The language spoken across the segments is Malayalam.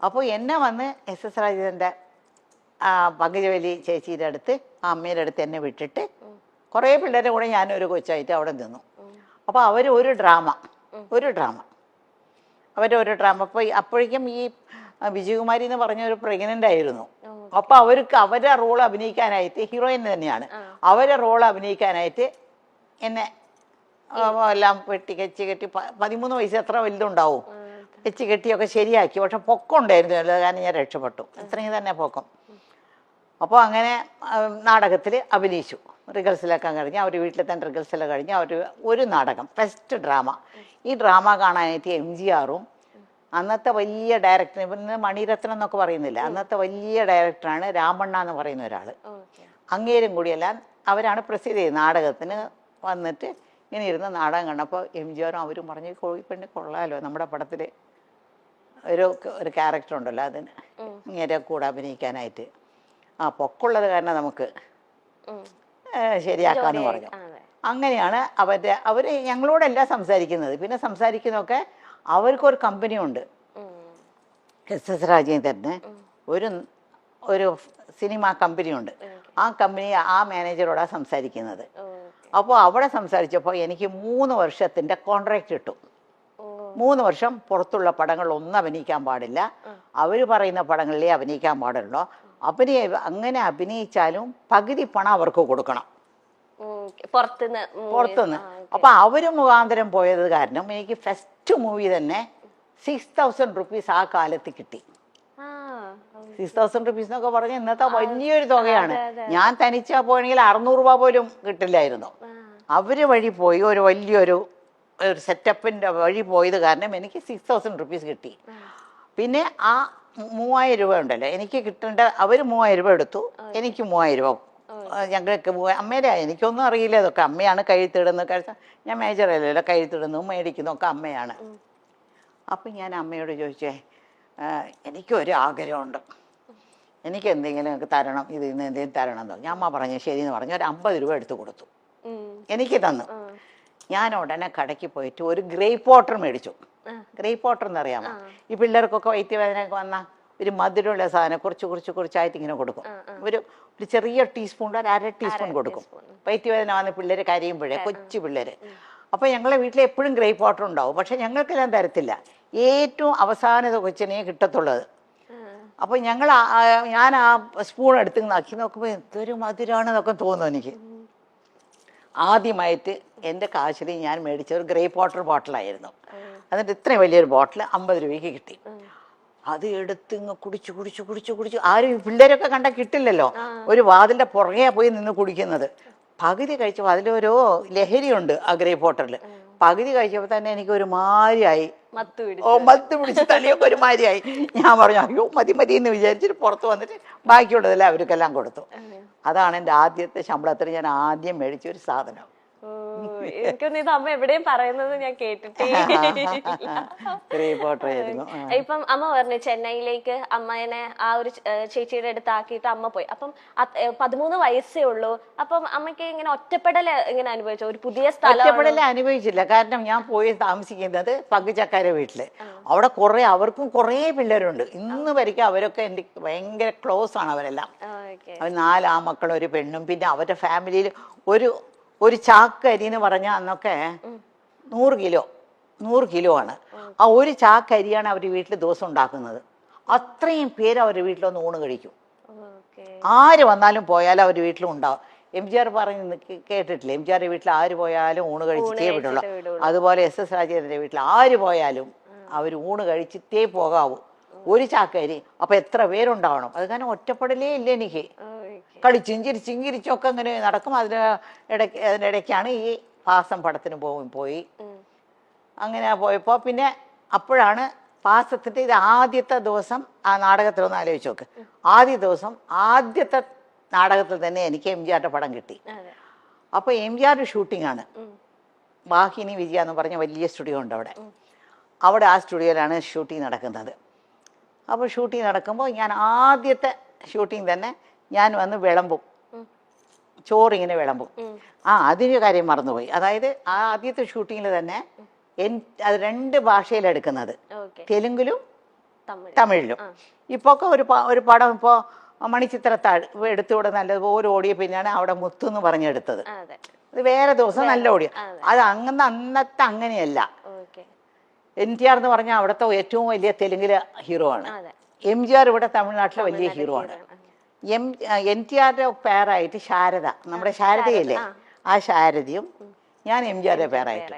അപ്പോൾ എന്നെ വന്ന് SS രാജേന്ദ്രൻ്റെ പങ്കജവലി ചേച്ചിയുടെ അടുത്ത് ആ അമ്മയുടെ അടുത്ത് എന്നെ വിട്ടിട്ട് കുറേ പിള്ളേരുടെ കൂടെ ഞാനൊരു കൊച്ചായിട്ട് അവിടെ നിന്നു. അപ്പോൾ അവർ ഒരു ഡ്രാമ അവരുടെ ഒരു ഡ്രാമ. അപ്പോൾ അപ്പോഴേക്കും ഈ വിജയകുമാരി എന്ന് പറഞ്ഞ ഒരു പ്രഗ്നൻ്റ് ആയിരുന്നു. അപ്പോൾ അവർക്ക് അവരുടെ റോൾ അഭിനയിക്കാനായിട്ട്, ഹീറോയിൻ തന്നെയാണ്, അവരുടെ റോൾ അഭിനയിക്കാനായിട്ട് എന്നെ എല്ലാം വെച്ച് കെട്ടി 13 വയസ്സ് എത്ര വലുതുണ്ടാവും വെച്ച് കെട്ടിയൊക്കെ ശരിയാക്കി. പക്ഷെ പൊക്കം ഉണ്ടായിരുന്നു, കാരണം ഞാൻ രക്ഷപ്പെട്ടു, ഇത്രയും തന്നെ പൊക്കം. അപ്പോൾ അങ്ങനെ നാടകത്തിൽ അഭിനയിച്ചു. റിഹേഴ്സലൊക്കെ കഴിഞ്ഞ് അവർ വീട്ടിൽ തന്നെ റിഹേഴ്സലൊക്കെ കഴിഞ്ഞ് അവർ ഒരു നാടകം, ഫസ്റ്റ് ഡ്രാമ. ഈ ഡ്രാമ കാണാനായിട്ട് MGRും അന്നത്തെ വലിയ ഡയറക്ടർ, ഇന്ന് മണിരത്നം എന്നൊക്കെ പറയുന്നില്ല, അന്നത്തെ വലിയ ഡയറക്ടറാണ് രാമണ്ണ എന്ന് പറയുന്ന ഒരാൾ, അങ്ങേരും കൂടിയെല്ലാം അവരാണ് പ്രസിദ്ധി നാടകത്തിന് വന്നിട്ട് ഇങ്ങനെ ഇരുന്ന് നാടകം കണ്ടപ്പോൾ MGRും അവരും പറഞ്ഞു കോഴിപ്പെണ്ണി കൊള്ളാമല്ലോ, നമ്മുടെ പടത്തിൽ ഒരു ക്യാരക്ടർ ഉണ്ടല്ലോ അതിന് ഇങ്ങനെ കൂടെ അഭിനയിക്കാനായിട്ട്, പൊക്കമുള്ളത് കാരണം നമുക്ക് ശരിയാക്കാന്ന് പറഞ്ഞു. അങ്ങനെയാണ് അവർ ഞങ്ങളോടെല്ലാം സംസാരിക്കുന്നത്. പിന്നെ സംസാരിക്കുന്നതൊക്കെ അവർക്കൊരു കമ്പനി ഉണ്ട്, SS രാജേന്ദ്രന് ഒരു സിനിമ കമ്പനി ഉണ്ട്. ആ കമ്പനി ആ മാനേജറോടാണ് സംസാരിക്കുന്നത്. അപ്പോൾ അവിടെ സംസാരിച്ചപ്പോൾ എനിക്ക് 3 വർഷത്തിൻ്റെ കോൺട്രാക്റ്റ് കിട്ടും. 3 വർഷം പുറത്തുള്ള പടങ്ങളിലൊന്നും അഭിനയിക്കാൻ പാടില്ല, അവർ പറയുന്ന പടങ്ങളിലേ അഭിനയിക്കാൻ പാടുള്ളൂ. അങ്ങനെ അഭിനയിച്ചാലും പകുതി പണം അവർക്ക് കൊടുക്കണം പുറത്തുനിന്ന്. അപ്പൊ അവര് മുഖാന്തരം പോയത് കാരണം എനിക്ക് ഫസ്റ്റ് മൂവി തന്നെ 6,000 റുപ്പീസ് ആ കാലത്ത് കിട്ടി. 6,000 റുപ്പീസ് എന്നൊക്കെ പറഞ്ഞാൽ ഇന്നത്തെ വലിയൊരു തുകയാണ്. ഞാൻ തനിച്ചാ പോയെങ്കിൽ 600 രൂപ പോലും കിട്ടില്ലായിരുന്നു. അവര് വഴി പോയി ഒരു വലിയൊരു സെറ്റപ്പിന്റെ വഴി പോയത് കാരണം എനിക്ക് 6,000 റുപ്പീസ് കിട്ടി. പിന്നെ ആ 3,000 രൂപ ഉണ്ടല്ലോ എനിക്ക് കിട്ടേണ്ട, അവർ 3,000 രൂപ എടുത്തു, എനിക്ക് 3,000 രൂപ. ഞങ്ങൾക്ക് അമ്മേടെ, എനിക്കൊന്നും അറിയില്ല, ഇതൊക്കെ അമ്മയാണ് കഴുത്തിടുന്നത്. ഞാൻ മേജറല്ലല്ലോ, കഴുത്തിടുന്നതും മേടിക്കുന്നതും ഒക്കെ അമ്മയാണ്. അപ്പം ഞാൻ അമ്മയോട് ചോദിച്ചേ, എനിക്കൊരു ആഗ്രഹമുണ്ട്, എനിക്ക് എന്തെങ്കിലും തരണം, ഇത് ഇന്ന് എന്തെങ്കിലും തരണം എന്ന് പറഞ്ഞു. അമ്മ പറഞ്ഞു ശരിയെന്ന് പറഞ്ഞു. ഒരു 50 രൂപ എടുത്തു കൊടുത്തു, എനിക്ക് തന്നു. ഞാൻ ഉടനെ കടയ്ക്ക് പോയിട്ട് ഒരു ഗ്രേപ്പ് വാട്ടർ മേടിച്ചു. ഗ്രേപ്പ് വാട്ടർ എന്നറിയാമോ? ഈ പിള്ളേർക്കൊക്കെ വയറ്റുവേദനയൊക്കെ വന്നാൽ ഒരു മധുരമുള്ള സാധനം കുറച്ചായിട്ട് ഇങ്ങനെ കൊടുക്കും. ഒരു ചെറിയ ടീസ്പൂൺ, ഒരു 1/2 ടീസ്പൂൺ കൊടുക്കും. വയറ്റുവേദന വന്ന് പിള്ളേർ കരയുമ്പോഴേ, കൊച്ചു പിള്ളേർ. അപ്പോൾ ഞങ്ങളെ വീട്ടിൽ എപ്പോഴും ഗ്രേപ്പ് വാട്ടർ ഉണ്ടാവും. പക്ഷെ ഞങ്ങൾക്കെല്ലാം തരത്തില്ല, ഏറ്റവും അവസാനത്തെ കൊച്ചിനെ കിട്ടത്തുള്ളത്. അപ്പോൾ ഞാൻ ആ സ്പൂൺ എടുത്ത് നക്കി നോക്കുമ്പോൾ എന്തൊരു മധുരമാണെന്നൊക്കെ തോന്നുന്നു എനിക്ക്. ആദ്യമായിട്ട് എൻ്റെ കാശിൽ ഞാൻ മേടിച്ച ഒരു ഗ്രേപ്പ് വാട്ടർ ബോട്ടിലായിരുന്നു. എന്നിട്ട് ഇത്രയും വലിയൊരു ബോട്ടിൽ 50 രൂപയ്ക്ക് കിട്ടി. അത് എടുത്ത് ഇങ്ങ് കുടിച്ചു. ആരും പിള്ളേരൊക്കെ കണ്ടാൽ കിട്ടില്ലല്ലോ, ഒരു വാതിലിൻ്റെ പുറകെ പോയി നിന്ന് കുടിക്കുന്നത്. പകുതി കഴിച്ചപ്പോൾ അതിലൊരു ലഹരിയുണ്ട് ആ ഗ്രേപ്പ് വാട്ടറിൽ. പകുതി കഴിച്ചപ്പോൾ തന്നെ എനിക്ക് ഒരു മാരിയായി, മത്ത് പിടിച്ച് തലയൊക്കെ ഒരു മാരിയായി. ഞാൻ പറഞ്ഞു അയ്യോ മതി എന്ന് വിചാരിച്ചിട്ട് പുറത്ത് വന്നിട്ട് ബാക്കിയുള്ളതെല്ലാം അവർക്കെല്ലാം കൊടുത്തു. അതാണ് എൻ്റെ ആദ്യത്തെ ശമ്പളത്തിൽ ഞാൻ ആദ്യം മേടിച്ചൊരു സാധനം. എനിക്കൊന്നും ഇത് അമ്മ എവിടെയും പറയുന്നത് ഞാൻ കേട്ടിട്ടേ. ഇപ്പം അമ്മ പറഞ്ഞു ചെന്നൈയിലേക്ക് അമ്മേനെ ആ ഒരു ചേച്ചിയുടെ അടുത്ത് ആക്കിയിട്ട് അമ്മ പോയി. അപ്പം 13 വയസ്സേ ഉള്ളൂ. അപ്പം അമ്മയ്ക്ക് ഇങ്ങനെ ഒറ്റപ്പെടൽ ഇങ്ങനെ അനുഭവിച്ചോ? ഒരു പുതിയ സ്ഥലം ഒറ്റപ്പെടൽ അനുഭവിച്ചില്ല. കാരണം ഞാൻ പോയി താമസിക്കുന്നത് പങ്കുചക്കാരെ വീട്ടില്. അവിടെ അവർക്കും കുറേ പിള്ളേരുണ്ട്. ഇന്ന് വരയ്ക്കും അവരൊക്കെ എൻ്റെ ഭയങ്കര ക്ലോസ് ആണ് അവരെല്ലാം. അവർ 4 ആൺമക്കളും ഒരു പെണ്ണും. പിന്നെ അവരുടെ ഫാമിലിയിൽ ഒരു ചാക്ക് അരി എന്ന് പറഞ്ഞാൽ അന്നൊക്കെ 100 കിലോ ആണ്. ആ ഒരു ചാക്ക് അരിയാണ് അവർ വീട്ടിൽ ദിവസം ഉണ്ടാക്കുന്നത്. അത്രയും പേര് അവരുടെ വീട്ടിലൊന്ന് ഊണ് കഴിക്കും. ആര് വന്നാലും പോയാലും അവർ വീട്ടിലും ഉണ്ടാവും. MGR പറഞ്ഞ് കേട്ടിട്ടില്ല, MGR വീട്ടിൽ ആര് പോയാലും ഊണ് കഴിച്ചിട്ടേ വിടുള്ളൂ. അതുപോലെ SS രാജേന്ദ്രൻ്റെ വീട്ടിൽ ആര് പോയാലും അവർ ഊണ് കഴിച്ചിട്ടേ പോകാവൂ. ഒരു ചാക്കരി. അപ്പൊ എത്ര പേരുണ്ടാവണം? അത് കാരണം ഒറ്റപ്പെടലേ ഇല്ല എനിക്ക്. കളിച്ചും ചിരിച്ചൊക്കെ അങ്ങനെ നടക്കും. അതിനിടയ്ക്കാണ് ഈ പാസം പടത്തിന് പോയി. അങ്ങനെ പോയപ്പോൾ പിന്നെ അപ്പോഴാണ് പാസത്തിൻ്റെ ഇത് ആദ്യത്തെ ദിവസം ആ നാടകത്തിലൊന്ന് ആലോചിച്ച് നോക്ക്. ആദ്യത്തെ നാടകത്തിൽ തന്നെ എനിക്ക് MGRന്റെ പടം കിട്ടി. അപ്പോൾ MGR ഷൂട്ടിംഗ് ആണ്. വാഹിനി വിജയ എന്ന് പറഞ്ഞ വലിയ സ്റ്റുഡിയോ ഉണ്ട് അവിടെ. ആ സ്റ്റുഡിയോയിലാണ് ഷൂട്ടിംഗ് നടക്കുന്നത്. അപ്പോൾ ഷൂട്ടിംഗ് നടക്കുമ്പോൾ ഞാൻ ആദ്യത്തെ ഷൂട്ടിംഗ് തന്നെ ഞാൻ വന്ന് വിളമ്പും, ചോറിങ്ങനെ വിളമ്പും. അതിൻ്റെ കാര്യം മറന്നുപോയി. അതായത് ആ ആദ്യത്തെ ഷൂട്ടിങ്ങിൽ തന്നെ അത് 2 ഭാഷയിലെടുക്കുന്നത്, തെലുങ്കിലും തമിഴിലും. ഇപ്പൊ ഒക്കെ ഒരു പടം ഇപ്പോ മണിച്ചിത്രത്താഴ് എടുത്തുകൂടെ നല്ലതുപോലെ ഓടിയ പിന്നെയാണ് അവിടെ മുത്തു എന്ന് പറഞ്ഞെടുത്തത്. അത് വേറെ ദിവസം നല്ല ഓടിയ. അത് അന്നത്തെ അങ്ങനെയല്ല. NTR എന്ന് പറഞ്ഞാൽ അവിടുത്തെ ഏറ്റവും വലിയ തെലുങ്കിലെ ഹീറോ ആണ്. MGR ഇവിടെ തമിഴ്നാട്ടിലെ വലിയ ഹീറോ ആണ്. NTRന്റെ പേരായിട്ട് ശാരദ, നമ്മുടെ ശാരദയല്ലേ, ആ ശാരദയും ഞാൻ MGRന്റെ പേരായിട്ട്.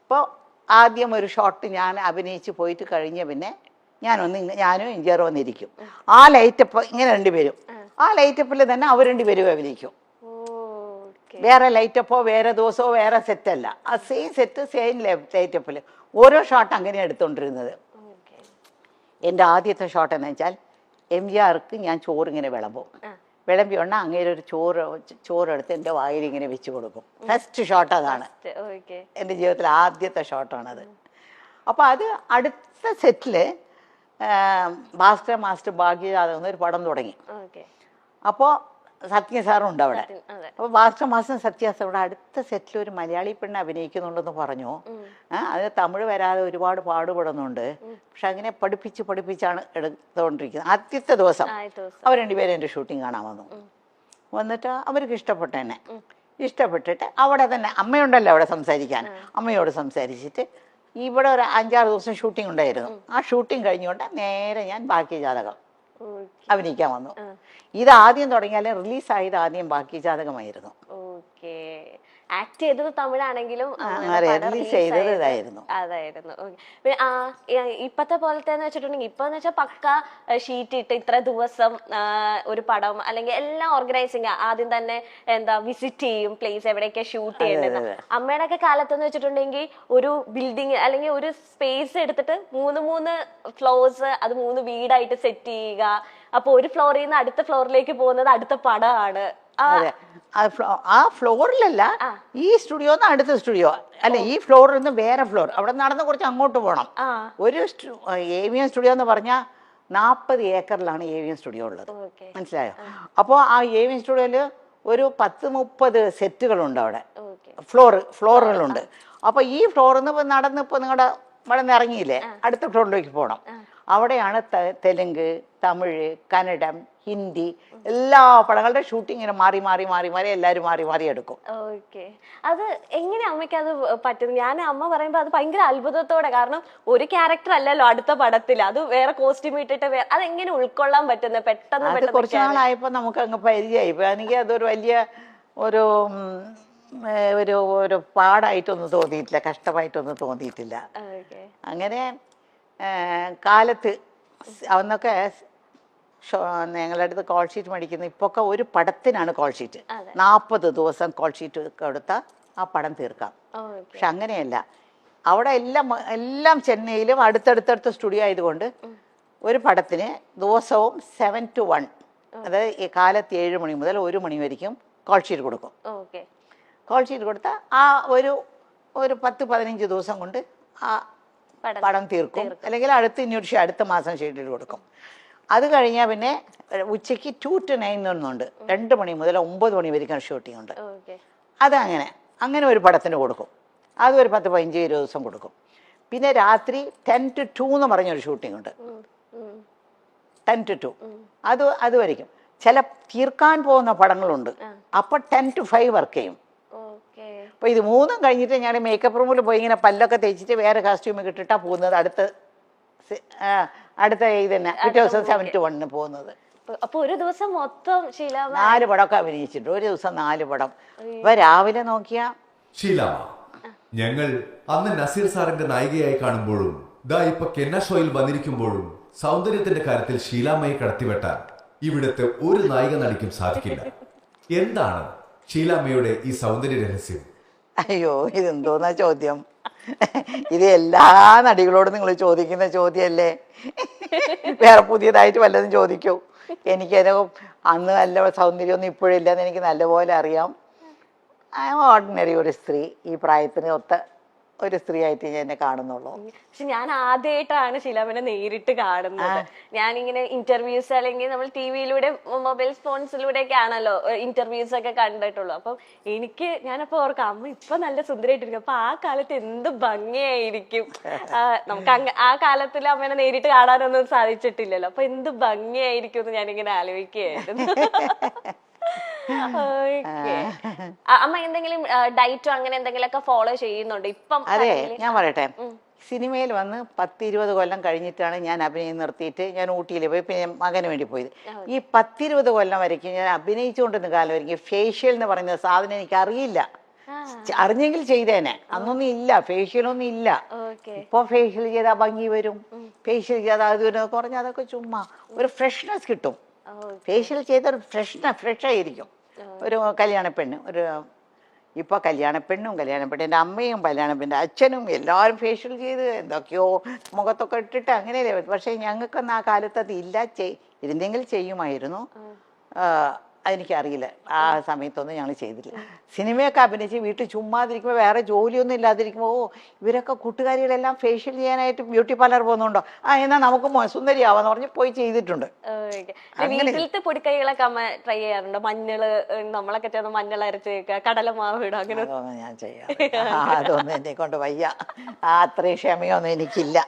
ഇപ്പോൾ ആദ്യം ഒരു ഷോട്ട് ഞാൻ അഭിനയിച്ച് പോയിട്ട് കഴിഞ്ഞ പിന്നെ ഞാനും MGR വന്നിരിക്കും. ആ ലൈറ്റപ്പ് ഇങ്ങനെ രണ്ടുപേരും, ആ ലൈറ്റപ്പിൽ തന്നെ അവർ രണ്ടുപേരും അഭിനയിക്കും. വേറെ ലൈറ്റപ്പോ വേറെ ദിവസമോ വേറെ സെറ്റല്ല, ആ സെയിം സെറ്റ് സെയിം ലൈറ്റപ്പിൽ ഓരോ ഷോട്ട് അങ്ങനെയാണ് എടുത്തോണ്ടിരുന്നത്. എൻ്റെ ആദ്യത്തെ ഷോട്ട് എന്ന് വെച്ചാൽ MGRക്ക് ഞാൻ ചോറിങ്ങനെ വിളമ്പി ഉണ്ണ അങ്ങേരെ ഒരു ചോറെടുത്ത് എൻ്റെ വായിൽ ഇങ്ങനെ വെച്ച് കൊടുക്കും. ഫസ്റ്റ് ഷോട്ട് അതാണ്, എൻ്റെ ജീവിതത്തിലെ ആദ്യത്തെ ഷോട്ടാണത്. അപ്പോൾ അത് അടുത്ത സെറ്റില് ഭാസ്കര മാസ്റ്റർ ഭാഗ്യജാതകം എന്നൊരു പടം തുടങ്ങി. അപ്പോൾ സത്യ സാറും ഉണ്ട് അവിടെ. അപ്പോൾ ഭാസ്കര മാസ്റ്റർ സത്യ സാറുടെ അടുത്ത സെറ്റിൽ ഒരു മലയാളി പെണ്ണ് അഭിനയിക്കുന്നുണ്ടെന്ന് പറഞ്ഞു. അതിന് തമിഴ് വരാതെ ഒരുപാട് പാടുപെടുന്നുണ്ട്. പക്ഷെ അങ്ങനെ പഠിപ്പിച്ചാണ് എടുത്തുകൊണ്ടിരിക്കുന്നത്. ആദ്യത്തെ ദിവസം അവർ രണ്ടുപേരും എൻ്റെ ഷൂട്ടിങ് കാണാൻ വന്നിട്ട് അവർക്ക് ഇഷ്ടപ്പെട്ടു എന്നെ. ഇഷ്ടപ്പെട്ടിട്ട് അവിടെ തന്നെ അമ്മയുണ്ടല്ലോ അവിടെ സംസാരിക്കാൻ, അമ്മയോട് സംസാരിച്ചിട്ട് ഇവിടെ ഒരു 5-6 ദിവസം ഷൂട്ടിംഗ് ഉണ്ടായിരുന്നു. ആ ഷൂട്ടിംഗ് കഴിഞ്ഞുകൊണ്ട് നേരെ ഞാൻ ഭാഗ്യജാതകം അഭിനയിക്കാൻ വന്നു. ഇത് ആദ്യം തുടങ്ങിയാലും റിലീസായത് ആദ്യം ഭാഗ്യജാതകമായിരുന്നു. ആക്ട് ചെയ്തത് തമിഴാണെങ്കിലും റിലീസ് ചെയ്തത് ഇതായിരുന്നു. അതായിരുന്നു. ഇപ്പത്തെ പോലത്തെ വെച്ചിട്ടുണ്ടെങ്കിൽ ഇപ്പൊന്ന് വെച്ചാൽ പക്ക ഷീറ്റ് ഇട്ട് ഇത്ര ദിവസം ഒരു പടം അല്ലെങ്കിൽ എല്ലാം ഓർഗനൈസിങ് ആദ്യം തന്നെ വിസിറ്റ് ചെയ്യും പ്ലേസ് എവിടെയൊക്കെ ഷൂട്ട് ചെയ്യേണ്ടത്. അമ്മയുടെ ഒക്കെ കാലത്തെന്ന് വെച്ചിട്ടുണ്ടെങ്കിൽ ഒരു ബിൽഡിങ് അല്ലെങ്കിൽ ഒരു സ്പേസ് എടുത്തിട്ട് 3 ഫ്ലോർസ്, അത് 3 വീടായിട്ട് സെറ്റ് ചെയ്യുക. അപ്പൊ ഒരു ഫ്ലോറിൽ നിന്ന് അടുത്ത ഫ്ലോറിലേക്ക് പോകുന്നത് അടുത്ത പടമാണ്. ആ ഫ്ലോറിലല്ല, ഈ സ്റ്റുഡിയോ അടുത്ത സ്റ്റുഡിയോ അല്ല, ഈ ഫ്ലോറിൽ നിന്ന് വേറെ ഫ്ലോർ, അവിടെ നടന്ന് കുറച്ച് അങ്ങോട്ട് പോകണം. ഒരു AVM സ്റ്റുഡിയോ എന്ന് പറഞ്ഞാൽ 40 ഏക്കറിലാണ് AVM സ്റ്റുഡിയോ ഉള്ളത്, മനസ്സിലായോ? അപ്പോൾ ആ AVM സ്റ്റുഡിയോയില് ഒരു 10-30 സെറ്റുകളുണ്ട് അവിടെ, ഫ്ലോറുകളുണ്ട്. അപ്പൊ ഈ ഫ്ലോറിൽ നിന്ന് നടന്നിപ്പോ നിങ്ങളുടെ ഇവിടെ നിന്ന് ഇറങ്ങിയില്ലേ, അടുത്ത ഫ്ലോറിലേക്ക് പോകണം. അവിടെയാണ് തെലുങ്ക്, തമിഴ്, കന്നഡം, ഹിന്ദി എല്ലാ പടങ്ങളുടെ ഷൂട്ടിങ് ഇങ്ങനെ മാറി എല്ലാവരും മാറി എടുക്കും. അത് എങ്ങനെ അമ്മയ്ക്ക് അത് പറ്റുന്നു? ഞാൻ അമ്മ പറയുമ്പോ അത് ഭയങ്കര അത്ഭുതത്തോടെ, കാരണം ഒരു ക്യാരക്ടർ അല്ലല്ലോ അടുത്ത പടത്തിൽ, അത് വേറെ കോസ്റ്റ്യൂം ഇട്ടിട്ട് അതെങ്ങനെ ഉൾക്കൊള്ളാൻ പറ്റുന്നത്? പെട്ടെന്ന് കുറച്ചു നാളായപ്പോ നമുക്ക് അങ്ങ് പരിചയമായി. ഇപ്പൊ എനിക്ക് അതൊരു വലിയ ഒരു ഒരു പാടായിട്ടൊന്നും തോന്നിയിട്ടില്ല, കഷ്ടമായിട്ടൊന്നും തോന്നിയിട്ടില്ല. അങ്ങനെ കാലത്ത് അന്നൊക്കെ ഞങ്ങളുടെ അടുത്ത് കോൾ ഷീറ്റ് മേടിക്കുന്നത് ഇപ്പൊക്കെ ഒരു പടത്തിനാണ് കോൾ ഷീറ്റ്. 40 ദിവസം കോൾ ഷീറ്റ് കൊടുത്താൽ ആ പടം തീർക്കാം. പക്ഷെ അങ്ങനെയല്ല, അവിടെ എല്ലാം ചെന്നൈയിലും അടുത്തടുത്തടുത്ത സ്റ്റുഡിയോ ആയതുകൊണ്ട് ഒരു പടത്തിന് ദിവസവും 7 to 1, അതായത് ഈ കാലത്ത് 7 മണി മുതൽ 1 മണി വരെയും കോൾ ഷീറ്റ് കൊടുക്കും. കോൾ ഷീറ്റ് കൊടുത്താൽ ആ ഒരു 10-15 ദിവസം കൊണ്ട് ആ പടം തീർക്കും. അല്ലെങ്കിൽ അടുത്ത മാസം ഷെഡ്യൂൾ കൊടുക്കും. അത് കഴിഞ്ഞാൽ പിന്നെ ഉച്ചയ്ക്ക് 2 to 9 എന്നുണ്ട്, 2 മണി മുതൽ 9 മണി വരെയും ഷൂട്ടിംഗ് ഉണ്ട്. അങ്ങനെ ഒരു പടത്തിന് കൊടുക്കും. അത് ഒരു 10-15-20 ദിവസം കൊടുക്കും. പിന്നെ രാത്രി 10 to 2 എന്ന് പറഞ്ഞൊരു ഷൂട്ടിംഗ് ഉണ്ട്, 10 to 2. അത് വരയ്ക്കും. ചില തീർക്കാൻ പോകുന്ന പടങ്ങളുണ്ട്, അപ്പൊ 10 to 5 വർക്ക് ചെയ്യും. അപ്പൊ ഇത് 3 കഴിഞ്ഞിട്ട് ഞാൻ മേക്കപ്പ് റൂമിൽ പോയി ഇങ്ങനെ പല്ലൊക്കെ തേച്ചിട്ട് വേറെ കോസ്റ്റ്യൂം ഇട്ടിട്ടാ പോകുന്നത്. അടുത്ത ഇത് തന്നെ പിറ്റേ ദിവസം 7 to 1 പോകുന്നത്. അപ്പൊ ഒരു ദിവസം മൊത്തം 4 പടമൊക്കെ അഭിനയിച്ചിട്ടുണ്ട്. ഒരു ദിവസം 4 പടം. ഇപ്പൊ രാവിലെ നോക്കിയാ ഷീലാമ്മ, ഞങ്ങൾ അന്ന് നസീർ സാറിന്റെ നായികയായി കാണുമ്പോഴും ഇപ്പൊ കെന്ന ഷോയിൽ വന്നിരിക്കുമ്പോഴും സൗന്ദര്യത്തിന്റെ കാര്യത്തിൽ ഷീലാമ്മയെ കടത്തിവെട്ടാൻ ഇവിടുത്തെ ഒരു നായിക നടിക്കും സാധിക്കില്ല. എന്താണ് ഷീലാമ്മയുടെ ഈ സൗന്ദര്യ രഹസ്യം? അയ്യോ, ഇതെന്തോന്നാ ചോദ്യം? ഇത് എല്ലാ നടികളോടും നിങ്ങൾ ചോദിക്കുന്ന ചോദ്യമല്ലേ? വേറെ പുതിയതായിട്ട് വല്ലതും ചോദിക്കൂ. അന്ന് നല്ല സൗന്ദര്യമൊന്നും ഇപ്പോഴില്ലെന്ന് എനിക്ക് നല്ലപോലെ അറിയാം. ഓർഡിനറി ഒരു സ്ത്രീ, ഈ പ്രായത്തിന് ഒത്ത ഒരു സ്ത്രീയായിട്ട് ഞാൻ എന്നെ കാണുന്നുള്ളൂ. പക്ഷെ ഞാൻ ആദ്യമായിട്ടാണ് ശീലാമ്മനെ നേരിട്ട് കാണുന്നത്. ഞാനിങ്ങനെ ഇന്റർവ്യൂസ് അല്ലെങ്കിൽ നമ്മൾ ടിവിയിലൂടെ മൊബൈൽ ഫോൺസിലൂടെ ഒക്കെ ആണല്ലോ ഇന്റർവ്യൂസ് ഒക്കെ കണ്ടിട്ടുള്ളൂ. അപ്പം ഞാനപ്പോ ഓർക്കാം, അമ്മ ഇപ്പൊ നല്ല സുന്ദരമായിട്ടിരിക്കും, അപ്പൊ ആ കാലത്ത് എന്ത് ഭംഗിയായിരിക്കും. നമുക്ക് ആ കാലത്തിൽ അമ്മേനെ നേരിട്ട് കാണാനൊന്നും സാധിച്ചിട്ടില്ലല്ലോ, അപ്പൊ എന്ത് ഭംഗിയായിരിക്കും എന്ന് ഞാനിങ്ങനെ ആലോചിക്കുകയായിരുന്നു. അമ്മ എന്തെങ്കിലും ഡയറ്റോ അങ്ങനെ എന്തെങ്കിലുമൊക്കെ ഫോളോ ചെയ്യുന്നുണ്ട് ഇപ്പം? അതെ, ഞാൻ പറയട്ടെ, സിനിമയിൽ വന്ന് 10-20 കൊല്ലം കഴിഞ്ഞിട്ടാണ് ഞാൻ അഭിനയം നിർത്തിയിട്ട് ഞാൻ ഊട്ടിയിൽ പോയി, പിന്നെ മകന് വേണ്ടി പോയത്. ഈ 10-20 കൊല്ലം വരയ്ക്കും ഞാൻ അഭിനയിച്ചുകൊണ്ടിരുന്ന കാലം വരയ്ക്കും ഫേഷ്യൽ എന്ന് പറയുന്ന സാധനം എനിക്ക് അറിയില്ല. അറിഞ്ഞെങ്കിൽ ചെയ്തേനെ, അന്നൊന്നും ഇല്ല, ഫേഷ്യലൊന്നും ഇല്ല. ഇപ്പൊ ഫേഷ്യൽ ചെയ്താൽ ഭംഗി വരും, ഫേഷ്യൽ ചെയ്താൽ അത് കുറഞ്ഞ അതൊക്കെ ചുമ്മാ ഒരു ഫ്രഷ്നെസ് കിട്ടും. ഫേഷ്യൽ ചെയ്ത ഒരു ഫ്രഷ് ആയിരിക്കും. ഒരു കല്യാണ പെണ്ണ്, ഇപ്പൊ കല്യാണ പെണ്ണിൻ്റെ അമ്മയും കല്യാണ പെണ്ണിൻ്റെ അച്ഛനും എല്ലാവരും ഫേഷ്യൽ ചെയ്ത് എന്തൊക്കെയോ മുഖത്തൊക്കെ ഇട്ടിട്ട് അങ്ങനെയല്ലേ. പക്ഷെ ഞങ്ങൾക്കൊന്നും ആ കാലത്ത് അത് ഇല്ല. ഇരുന്നെങ്കിൽ ചെയ്യുമായിരുന്നു. അതെനിക്കറിയില്ല, ആ സമയത്തൊന്നും ഞങ്ങൾ ചെയ്തില്ല. സിനിമയൊക്കെ അഭിനയിച്ച് വീട്ടിൽ ചുമ്മാതിരിക്കുമ്പോൾ വേറെ ജോലിയൊന്നും ഇല്ലാതിരിക്കുമ്പോൾ ഇവരൊക്കെ കൂട്ടുകാരികളെല്ലാം ഫേഷ്യൽ ചെയ്യാനായിട്ട് ബ്യൂട്ടി പാർലർ പോകുന്നുണ്ടോ, എന്നാൽ നമുക്ക് സുന്ദരിയാവാന്ന് പറഞ്ഞ് പോയി ചെയ്തിട്ടുണ്ട്. വീട്ടിലത്തെ പൊടിക്കൈകളൊക്കെ അമ്മ ട്രൈ ചെയ്യാറുണ്ടോ? മഞ്ഞള്, നമ്മളൊക്കെ ചേർന്ന് മഞ്ഞൾ അരച്ച് വെക്കുക, കടലമാവ് ഇടുക, അങ്ങനെ അതൊന്നും ഞാൻ ചെയ്യാം. അതൊന്നും എന്നെ കൊണ്ട് വയ്യ, അത്രയും ക്ഷമയൊന്നും എനിക്കില്ല.